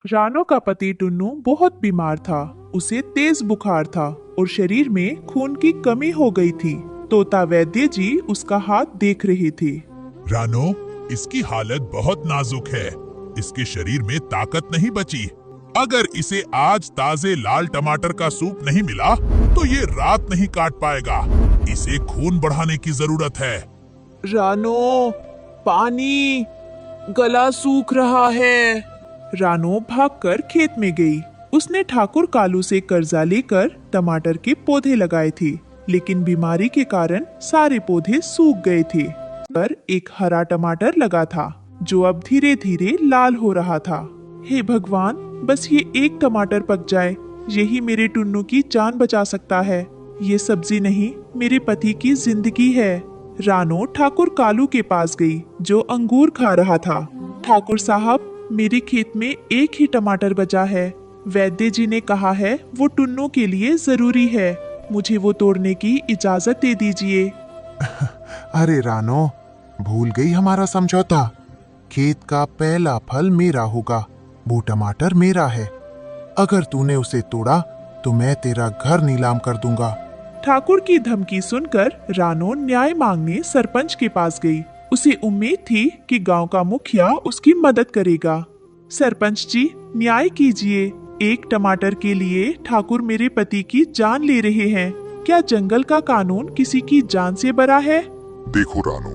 रानो का पति टुन्नू बहुत बीमार था। उसे तेज बुखार था और शरीर में खून की कमी हो गई थी। तोता वैद्य जी उसका हाथ देख रहे थे। रानो, इसकी हालत बहुत नाजुक है। इसके शरीर में ताकत नहीं बची। अगर इसे आज ताजे लाल टमाटर का सूप नहीं मिला तो ये रात नहीं काट पाएगा। इसे खून बढ़ाने की जरूरत है। रानो, पानी, गला सूख रहा है। रानो भागकर खेत में गई। उसने ठाकुर कालू से कर्जा लेकर टमाटर के पौधे लगाए थे, लेकिन बीमारी के कारण सारे पौधे सूख गए थे। पर एक हरा टमाटर लगा था जो अब धीरे धीरे लाल हो रहा था। हे भगवान, बस ये एक टमाटर पक जाए, यही मेरे टुन्नू की जान बचा सकता है। ये सब्जी नहीं, मेरे पति की जिंदगी है। रानो ठाकुर कालू के पास गई जो अंगूर खा रहा था। ठाकुर साहब, मेरे खेत में एक ही टमाटर बचा है। वैद्य जी ने कहा है वो टुन्नू के लिए जरूरी है। मुझे वो तोड़ने की इजाजत दे दीजिए। अरे रानो, भूल गई हमारा समझौता। खेत का पहला फल मेरा होगा। वो टमाटर मेरा है। अगर तूने उसे तोड़ा तो मैं तेरा घर नीलाम कर दूंगा। ठाकुर की धमकी सुनकर रानो न्याय मांगने सरपंच के पास गई। उसे उम्मीद थी कि गांव का मुखिया उसकी मदद करेगा। सरपंच जी, न्याय कीजिए। एक टमाटर के लिए ठाकुर मेरे पति की जान ले रहे हैं। क्या जंगल का कानून किसी की जान से बड़ा है? देखो रानो,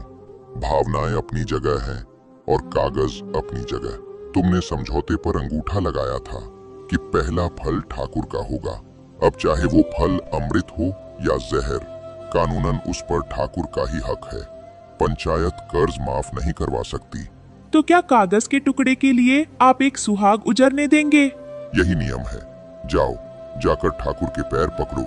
भावनाएं अपनी जगह हैं और कागज अपनी जगह। तुमने समझौते पर अंगूठा लगाया था कि पहला फल ठाकुर का होगा। अब चाहे वो फल अमृत हो या जहर, कानूनन उस पर ठाकुर का ही हक है। पंचायत कर्ज माफ नहीं करवा सकती। तो क्या कागज के टुकड़े के लिए आप एक सुहाग उजरने देंगे? यही नियम है। जाओ, जाकर ठाकुर के पैर पकड़ो,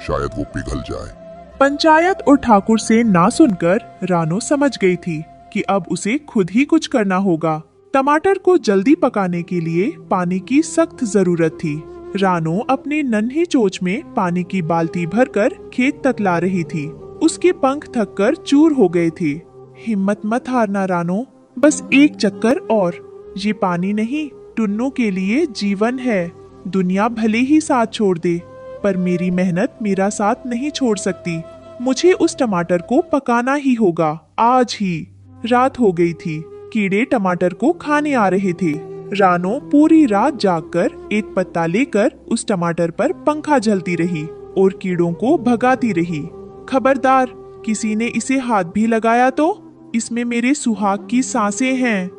शायद वो पिघल जाए। पंचायत और ठाकुर से ना सुनकर रानो समझ गई थी कि अब उसे खुद ही कुछ करना होगा। टमाटर को जल्दी पकाने के लिए पानी की सख्त जरूरत थी। रानो अपने नन्ही चोंच में पानी की बाल्टी भरकर खेत तक ला रही थी। उसके पंख थककर चूर हो गए थे। हिम्मत मत हारना रानो, बस एक चक्कर और। ये पानी नहीं, टुन्नू के लिए जीवन है। दुनिया भले ही साथ छोड़ दे, पर मेरी मेहनत मेरा साथ नहीं छोड़ सकती। मुझे उस टमाटर को पकाना ही होगा, आज ही। रात हो गई थी। कीड़े टमाटर को खाने आ रहे थे। रानो पूरी रात जागकर एक पत्ता लेकर उस टमाटर पर पंखा झलती रही और कीड़ों को भगाती रही। खबरदार, किसी ने इसे हाथ भी लगाया तो इसमें मेरे सुहाग की सांसें हैं।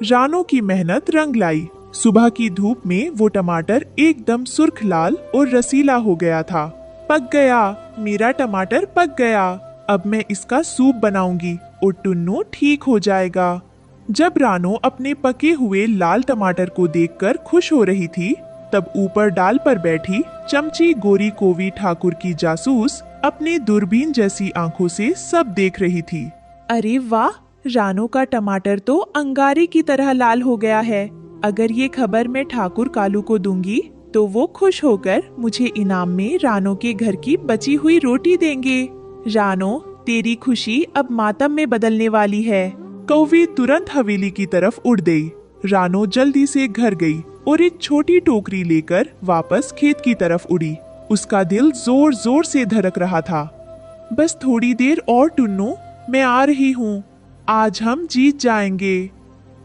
रानो की मेहनत रंग लाई। सुबह की धूप में वो टमाटर एकदम सुर्ख लाल और रसीला हो गया था। पक गया, मेरा टमाटर पक गया। अब मैं इसका सूप बनाऊंगी और टुन्नू ठीक हो जाएगा। जब रानो अपने पके हुए लाल टमाटर को देखकर खुश हो रही थी, तब ऊपर डाल पर बैठी चमची गोरी कोवी ठाकुर की जासूस अपनी दूरबीन जैसी आंखों से सब देख रही थी। अरे वाह, रानो का टमाटर तो अंगारे की तरह लाल हो गया है। अगर ये खबर मैं ठाकुर कालू को दूंगी तो वो खुश होकर मुझे इनाम में रानो के घर की बची हुई रोटी देंगे। रानो, तेरी खुशी अब मातम में बदलने वाली है। कौवी तुरंत हवेली की तरफ उड़ गई। रानो जल्दी से घर गई और एक छोटी टोकरी लेकर वापस खेत की तरफ उड़ी। उसका दिल जोर जोर से धड़क रहा था। बस थोड़ी देर और टुन्नू, मैं आ रही हूँ। आज हम जीत जाएंगे।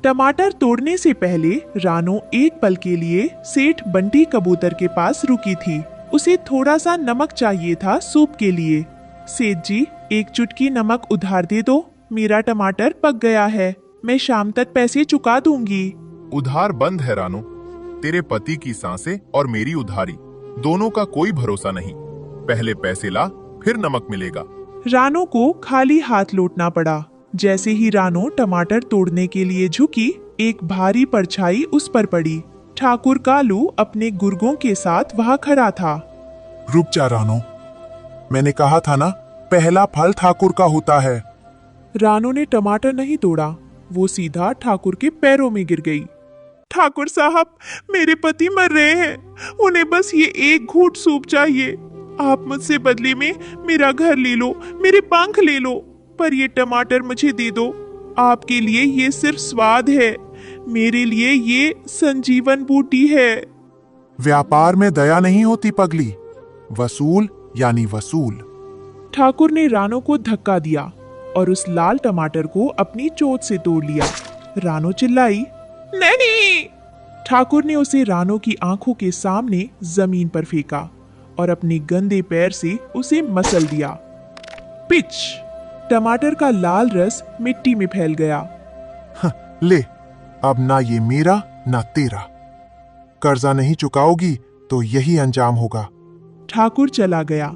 टमाटर तोड़ने से पहले रानो एक पल के लिए सेठ बंटी कबूतर के पास रुकी थी। उसे थोड़ा सा नमक चाहिए था सूप के लिए। सेठ जी, एक चुटकी नमक उधार दे दो, मेरा टमाटर पक गया है। मैं शाम तक पैसे चुका दूंगी। उधार बंद है रानो। तेरे पति की सांसें और मेरी उधारी, दोनों का कोई भरोसा नहीं। पहले पैसे ला, फिर नमक मिलेगा। रानो को खाली हाथ लौटना पड़ा। जैसे ही रानो टमाटर तोड़ने के लिए झुकी, एक भारी परछाई उस पर पड़ी। ठाकुर कालू अपने गुर्गों के साथ वहां खड़ा था। रुक जा रानो, मैंने कहा था ना, पहला फल ठाकुर का होता है। रानो ने टमाटर नहीं तोड़ा, वो सीधा ठाकुर के पैरों में गिर गई। ठाकुर साहब, मेरे पति मर रहे हैं। उन्हें बस ये एक घूंट सूप चाहिए। आप मुझसे बदले में मेरा घर ले लो, मेरे पंख ले लो, पर ये टमाटर मुझे दे दो। आपके लिए ये सिर्फ स्वाद है। मेरे लिए ये संजीवन बूटी है। व्यापार में दया नहीं होती पगली, वसूल यानी वसूल। ठाकुर ने रानो को धक्का दिया और उस लाल टमाटर को अपनी चोट से तोड़ लिया। रानो चिल्लाई, नहीं। ठाकुर ने उसे रानो की आंखों के सामने जमीन पर फेंका और अपने गंदे पैर से उसे मसल दिया। पिच! टमाटर का लाल रस मिट्टी में फैल गया। ले, अब ना ये मेरा ना तेरा। कर्जा नहीं चुकाओगी तो यही अंजाम होगा। ठाकुर चला गया।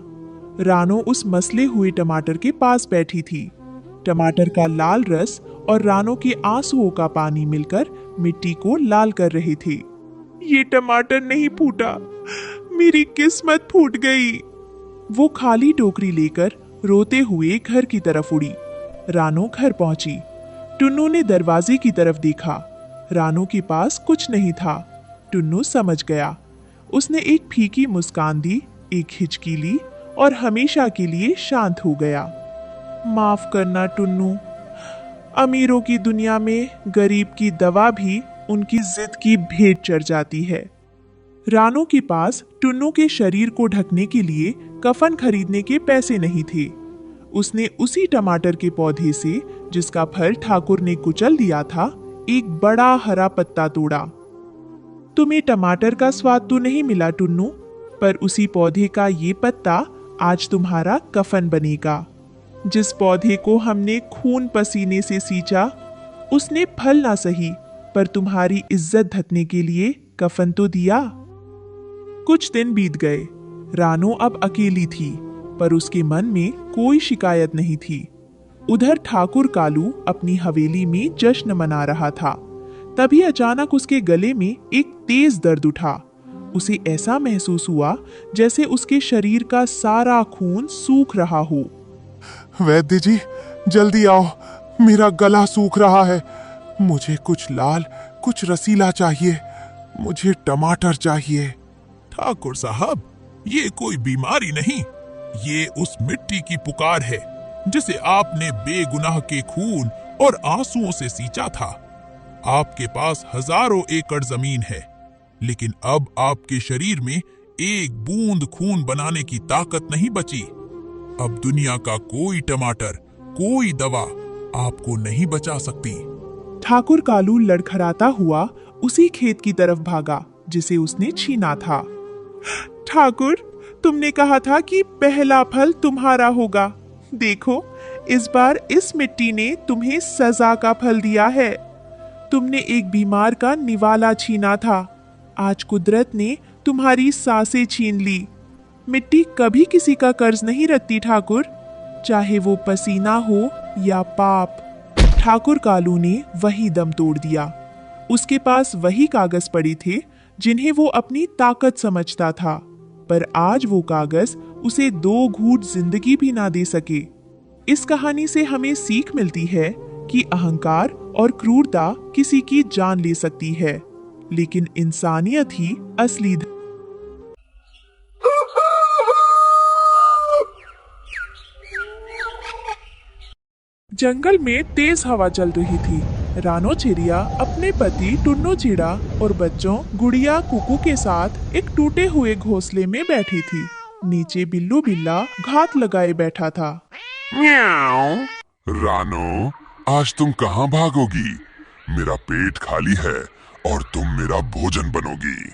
रानो उस मसले हुए टमाटर के पास बैठी थी। टमाटर का लाल रस और रानो के आंसुओं का पानी मिलकर मिट्टी को लाल कर रहे थे। ये टमाटर नहीं फूटा, मेरी किस्मत फूट गई। वो खाली टोकरी लेकर रोते हुए घर की तरफ उड़ी। रानो घर पहुंची। टुन्नू ने दरवाजे की तरफ देखा। रानो के पास कुछ नहीं था। टुन्नू समझ गया। उसने एक फीकी मुस्कान दी, एक हिचकी ली और हमेशा के लिए शांत हो गया। माफ करना टुन्नू, अमीरों की दुनिया में गरीब की दवा भी उनकी जिद की भेंट चढ़ जाती है। रानो के पास टुन्नू के शरीर को ढकने के लिए कफन खरीदने के पैसे नहीं थे। उसने उसी टमाटर के पौधे से, जिसका फल ठाकुर ने कुचल दिया था, एक बड़ा हरा पत्ता तोड़ा। तुम्हें टमाटर का स्वाद तो नहीं मिला टुन्नू, पर उसी पौधे का ये पत्ता आज तुम्हारा कफन बनेगा। जिस पौधे को हमने खून पसीने से सींचा, उसने फल ना सही पर तुम्हारी इज्जत ढकने के लिए कफन तो दिया। कुछ दिन बीत गए। रानो अब अकेली थी, पर उसके मन में कोई शिकायत नहीं थी। उधर ठाकुर कालू अपनी हवेली में जश्न मना रहा था। तभी अचानक उसके गले में एक तेज दर्द उठा। उसे ऐसा महसूस हुआ जैसे उसके शरीर का सारा खून सूख रहा हो। वैद्य जी, जल्दी आओ, मेरा गला सूख रहा है। मुझे कुछ लाल, कुछ रसीला चाहिए। मुझे टमाटर चाहिए। ठाकुर साहब, ये कोई बीमारी नहीं, ये उस मिट्टी की पुकार है जिसे आपने बेगुनाह के खून और आंसुओं से सींचा था। आपके पास हजारों एकड़ जमीन है, लेकिन अब आपके शरीर में एक बूंद खून बनाने की ताकत नहीं बची। अब दुनिया का कोई टमाटर, कोई दवा आपको नहीं बचा सकती। ठाकुर कालू लड़खड़ाता हुआ उसी खेत की तरफ भागा जिसे उसने छीना था। ठाकुर, तुमने कहा था कि पहला फल तुम्हारा होगा। देखो, इस बार इस मिट्टी ने तुम्हें सजा का फल दिया है। तुमने एक बीमार का निवाला छीना था, आज कुदरत ने तुम्हारी सांसें छीन ली। मिट्टी कभी किसी का कर्ज नहीं रखती ठाकुर, चाहे वो पसीना हो या पाप। ठाकुर कालू ने वही दम तोड़ दिया। उसके पास वही कागज पड़े थे जिन्हें वो अपनी ताकत समझता था, पर आज वो कागज उसे 2 घूंट जिंदगी भी ना दे सके। इस कहानी से हमें सीख मिलती है कि अहंकार और क्रूरता किसी की जान ले सकती है, लेकिन इंसानियत ही असली जंगल में तेज हवा चल रही थी। रानो चिड़िया अपने पति टुन्नू चिड़ा और बच्चों गुड़िया कुकू के साथ एक टूटे हुए घोंसले में बैठी थी। नीचे बिल्लू बिल्ला घात लगाए बैठा था। रानो, आज तुम कहाँ भागोगी? मेरा पेट खाली है और तुम मेरा भोजन बनोगी।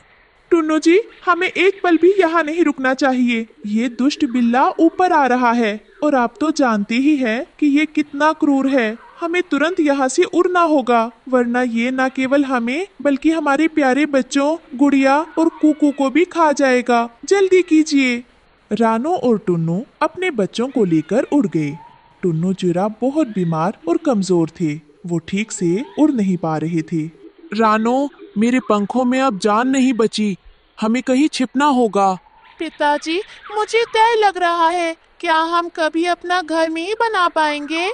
टुन्नू जी, हमें एक पल भी यहाँ नहीं रुकना चाहिए। ये दुष्ट बिल्ला ऊपर आ रहा है और आप तो जानते ही हैं कि ये कितना क्रूर है। हमें तुरंत यहाँ से उड़ना होगा, वरना ये न केवल हमें बल्कि हमारे प्यारे बच्चों गुड़िया और कुकू को भी खा जाएगा। जल्दी कीजिए। रानो और टुन्नू अपने बच्चों को लेकर उड़ गए। टुन्नू चिड़ा बहुत बीमार और कमजोर थे, वो ठीक से उड़ नहीं पा रहे थे। रानो, मेरे पंखों में अब जान नहीं बची, हमें कहीं छिपना होगा। पिताजी, मुझे डर लग रहा है, क्या हम कभी अपना घर में ही बना पाएंगे?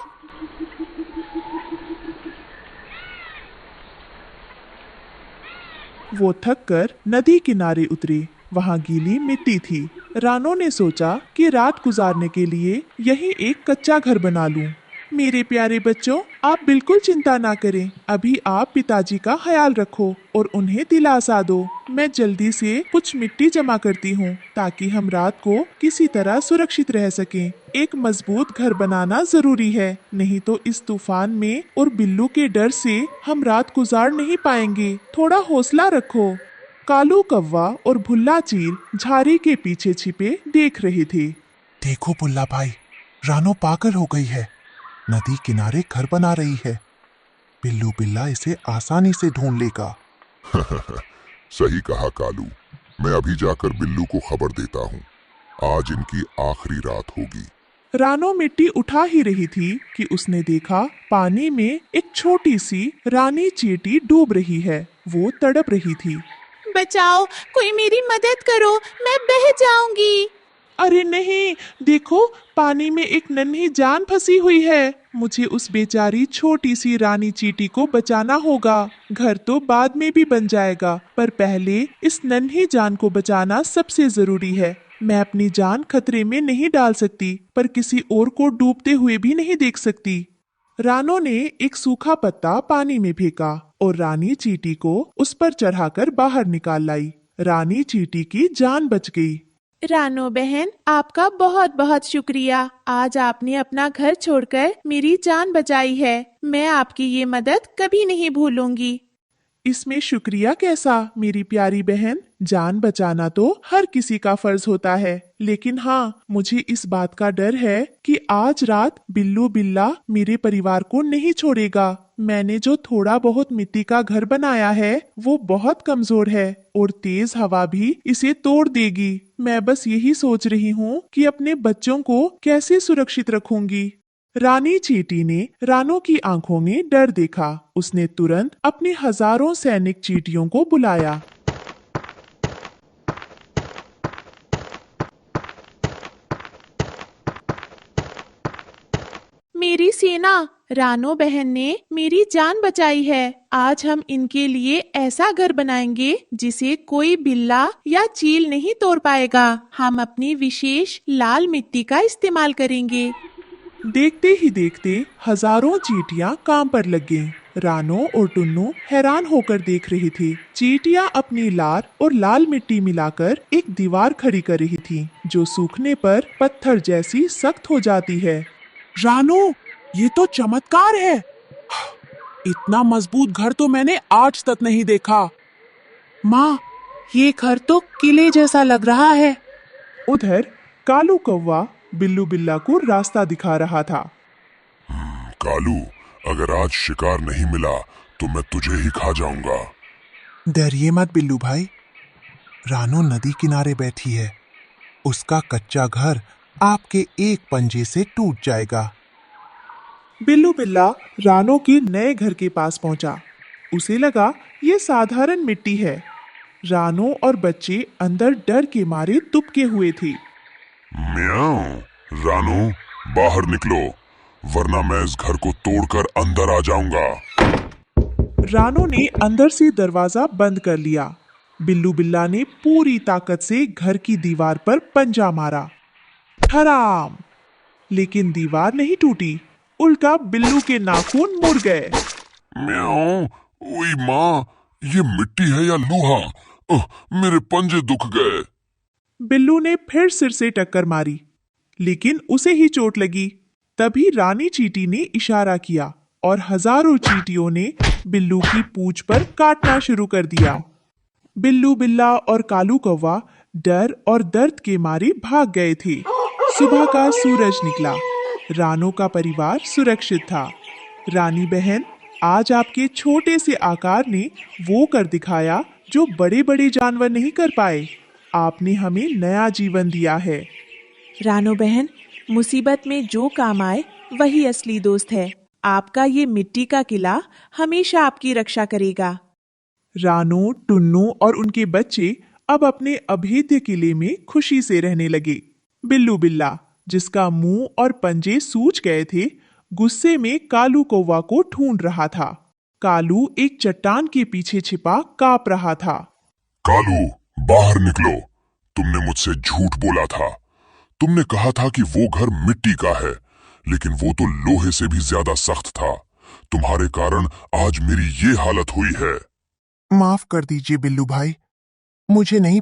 वो थक कर नदी किनारे उतरे। वहाँ गीली मिट्टी थी। रानो ने सोचा कि रात गुजारने के लिए यहीं एक कच्चा घर बना लूं। मेरे प्यारे बच्चों, आप बिल्कुल चिंता ना करें। अभी आप पिताजी का ख्याल रखो और उन्हें दिलासा दो। मैं जल्दी से कुछ मिट्टी जमा करती हूँ ताकि हम रात को किसी तरह सुरक्षित रह सकें। एक मजबूत घर बनाना जरूरी है, नहीं तो इस तूफान में और बिल्लू के डर से हम रात गुजार नहीं पाएंगे। थोड़ा हौसला रखो। कालू कौवा और भुल्ला चील झाड़ी के पीछे छिपे देख रहे थे। देखो बुल्ला भाई, रानो पागल हो गई है। नदी किनारे घर बना रही है। बिल्लू बिल्ला इसे आसानी से ढूंढ लेगा। सही कहा कालू। मैं अभी जाकर बिल्लू को खबर देता हूँ। आज इनकी आखिरी रात होगी। रानो मिट्टी उठा ही रही थी कि उसने देखा पानी में एक छोटी सी रानी चींटी डूब रही है। वो तड़प रही थी। बचाओ, कोई मेरी मदद करो, मैं बह जाऊंगी। अरे नहीं, देखो पानी में एक नन्ही जान फंसी हुई है। मुझे उस बेचारी छोटी सी रानी चींटी को बचाना होगा। घर तो बाद में भी बन जाएगा, पर पहले इस नन्ही जान को बचाना सबसे जरूरी है। मैं अपनी जान खतरे में नहीं डाल सकती, पर किसी और को डूबते हुए भी नहीं देख सकती। रानो ने एक सूखा पत्ता पानी में फेंका और रानी चींटी को उस पर चढ़ाकर बाहर निकाल लाई। रानी चींटी की जान बच गई। रानो बहन, आपका बहुत बहुत शुक्रिया। आज आपने अपना घर छोड़कर मेरी जान बचाई है। मैं आपकी ये मदद कभी नहीं भूलूंगी। इसमें शुक्रिया कैसा मेरी प्यारी बहन। जान बचाना तो हर किसी का फर्ज होता है, लेकिन हाँ, मुझे इस बात का डर है कि आज रात बिल्लू बिल्ला मेरे परिवार को नहीं छोड़ेगा। मैंने जो थोड़ा बहुत मिट्टी का घर बनाया है वो बहुत कमजोर है और तेज हवा भी इसे तोड़ देगी। मैं बस यही सोच रही हूँ कि अपने बच्चों को कैसे सुरक्षित रखूंगी। रानी चींटी ने रानो की आंखों में डर देखा। उसने तुरंत अपने हजारों सैनिक चींटियों को बुलाया। मेरी सेना, रानो बहन ने मेरी जान बचाई है। आज हम इनके लिए ऐसा घर बनाएंगे जिसे कोई बिल्ला या चील नहीं तोड़ पाएगा। हम अपनी विशेष लाल मिट्टी का इस्तेमाल करेंगे। देखते ही देखते हजारों चींटियां काम पर लग गईं। रानो और टुन्नू हैरान होकर देख रही थी। चींटियां अपनी लार और लाल मिट्टी मिलाकर एक दीवार खड़ी कर रही थी, जो सूखने पर पत्थर जैसी सख्त हो जाती है। रानो, ये तो चमत्कार है। इतना मजबूत घर तो मैंने आज तक नहीं देखा। माँ, ये घर तो किले जैसा लग रहा है। उधर कालू कौवा बिल्लू बिल्ला को रास्ता दिखा रहा था। कालू, अगर आज शिकार नहीं मिला तो मैं तुझे ही खा जाऊंगा। डरिए मत बिल्लू भाई। रानो नदी किनारे बैठी है। उसका कच्चा घर आपके एक पंजे से टूट जाएगा। बिल्लू बिल्ला रानो के नए घर के पास पहुंचा। उसे लगा ये साधारण मिट्टी है। रानो और बच्चे अंदर डर के मारे दुबके हुए थे। म्याऊं, रानो, बाहर निकलो, वरना मैं इस घर को तोड़कर अंदर आ जाऊंगा। रानो ने अंदर से दरवाजा बंद कर लिया। बिल्लू बिल्ला ने पूरी ताकत से घर की दीवार पर पंजा मारा। हराम! लेकिन दीवार नहीं टूटी, उल्टा बिल्लू के नाखून मुड़ गए। म्याऊं, ओई माँ, ये मिट्टी है या लोहा? मेरे पंजे दुख गए। बिल्लू ने फिर सिर से टक्कर मारी, लेकिन उसे ही चोट लगी। तभी रानी चींटी ने इशारा किया और हजारों चींटियों ने बिल्लू की पूंछ पर काटना शुरू कर दिया। बिल्लू बिल्ला और कालू कौवा डर और दर्द के मारे भाग गए थे। सुबह का सूरज निकला। रानो का परिवार सुरक्षित था। रानी बहन, आज आपके छोटे से आकार ने वो कर दिखाया जो बड़े बड़े जानवर नहीं कर पाए। आपने हमें नया जीवन दिया है। रानो बहन, मुसीबत में जो काम आए वही असली दोस्त है। आपका ये मिट्टी का किला हमेशा आपकी रक्षा करेगा। रानो, टुन्नू और उनके बच्चे अब अपने अभेद्य किले में खुशी से रहने लगे। बिल्लू बिल्ला, जिसका मुंह और पंजे सूज गए थे, गुस्से में कालू कौवा को ढूंढ रहा था। कालू एक चट्टान के पीछे छिपा कांप रहा था। कालू, बाहर निकलो। तुमने मुझसे झूठ बोला था। तुमने कहा था कि वो घर मिट्टी का है, लेकिन वो तो लोहे से भी ज्यादा सख्त था। तुम्हारे कारण आज मेरी ये हालत हुई है। माफ कर दीजिए बिल्लू भाई, मुझे नहीं